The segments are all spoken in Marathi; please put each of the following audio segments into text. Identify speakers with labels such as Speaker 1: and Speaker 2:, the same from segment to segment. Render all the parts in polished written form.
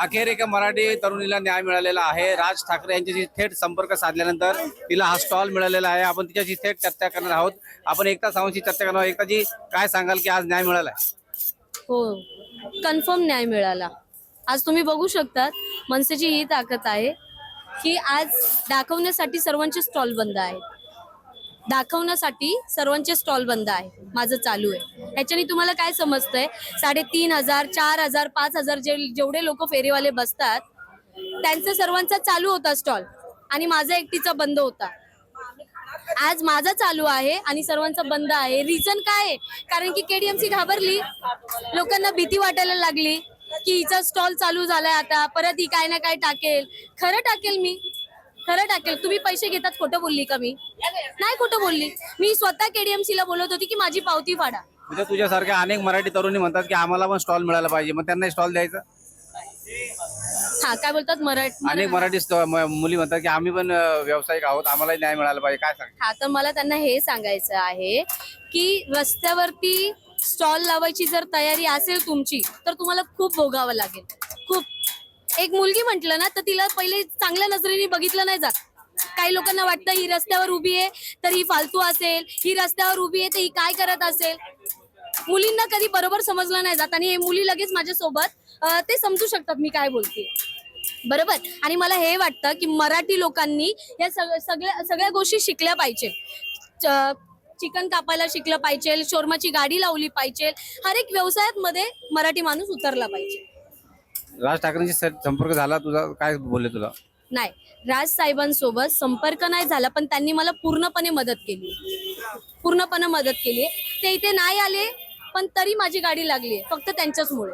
Speaker 1: अखेर एका मराठी तरुणीला न्याय मिळालेला आहे। राज ठाकरे यांच्याशी थेट संपर्क साधल्यानंतर तिला हा स्टॉल मिळालेला आहे। आपण तिच्याशी थेट चर्चा करणार आहोत। आपण एकता सावंतशी चर्चा करणार आहोत। एकताजी, काय सांगाल की आज न्याय मिळाला?
Speaker 2: हो, कन्फर्म न्याय मिळाला। आज तुम्ही बघू शकतात मनसेची ही ताकद आहे की आज दाखवण्यासाठी सर्वांचे स्टॉल बंद आहेत। दाखवण्यासाठी सर्वांचे स्टॉल बंद आहे, माझं चालू आहे। याच्याने तुम्हाला काय समजतंय? 3,500, 4,000, 5,000 जेवढे लोक फेरीवाले बसतात त्यांचा सर्वांचा चालू होता स्टॉल आणि माझा एकटीचा बंद होता। आज माझा चालू आहे आणि सर्वांचा बंद आहे। रिझन काय आहे? कारण की केडीएमसी घाबरली, लोकांना भीती वाटायला लागली की हिचा स्टॉल चालू झालाय, आता परत ही काय ना काय टाकेल। खरं टाकेल, मी खरं टाकेल। तुम्ही पैसे घेतात, खोटं बोलली का? मी नाही खोटं बोलली। मी स्वतः केडीएमसी ला बोलत होती की माझी पावती फाडा।
Speaker 1: म्हणजे तुझ्यासारख्या अनेक मराठी तरुणी म्हणतात की आम्हाला पण स्टॉल मिळाला पाहिजे, मग त्यांना स्टॉल द्यायचा?
Speaker 2: हा, काय बोलतात?
Speaker 1: अनेक मराठी मुली म्हणतात की आम्ही पण व्यावसायिक आहोत, आम्हाला न्याय मिळाला पाहिजे, काय सांग?
Speaker 2: हा, तर मला त्यांना हे सांगायचं आहे की रस्त्यावरती स्टॉल लावायची जर तयारी असेल तुमची तर तुम्हाला खूप भोगावं लागेल, खूप। एक मुलगी म्हटलं ना तर तिला पहिले चांगल्या नजरेने बघितलं नाही जात। काही लोकांना वाटतं ही रस्त्यावर उभी आहे तर ही फालतू असेल, ही रस्त्यावर उभी आहे तर ही काय करत असेल। मुलींना कधी बरोबर समजलं नाही जात आणि हे मुली लगेच माझ्यासोबत ते समजू शकतात मी काय बोलते, बरोबर। आणि मला हे वाटतं की मराठी लोकांनी या सगळ्या गोष्टी शिकल्या पाहिजे। चिकन कापायला शिकलं पाहिजे, शोरमाची गाडी लावली पाहिजे, हर एक व्यवसायात मध्ये मराठी माणूस उतरला पाहिजे।
Speaker 1: राज ठाकरेंशी संपर्क झाला तुझा? काय बोलले तुला?
Speaker 2: नाही, राज साहेबांसोबत संपर्क नाही झाला, पण त्यांनी मला पूर्णपणे मदत केली, पूर्णपणे मदत केली। ते इथे नाही आले पण तरी माझी गाडी लागली, फक्त त्यांच्याचमुळे।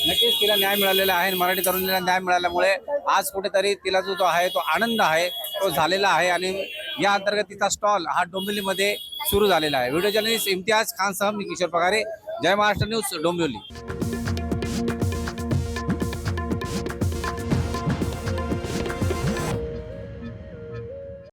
Speaker 1: नक्कीच तिला न्याय मिळालेला आहे। मराठी तरुणीला न्याय मिळाल्यामुळे आज कुठेतरी तिला जो आहे तो आनंद आहे तो झालेला आहे आणि या अंतर्गत तिचा स्टॉल हा डोंबिवलीमध्ये सुरू झालेला आहे। व्हिडिओ जर्नलिस्ट इम्तियाज खान सह मी किशोर पगारे, जय महाराष्ट्र न्यूज, डोंबिवली।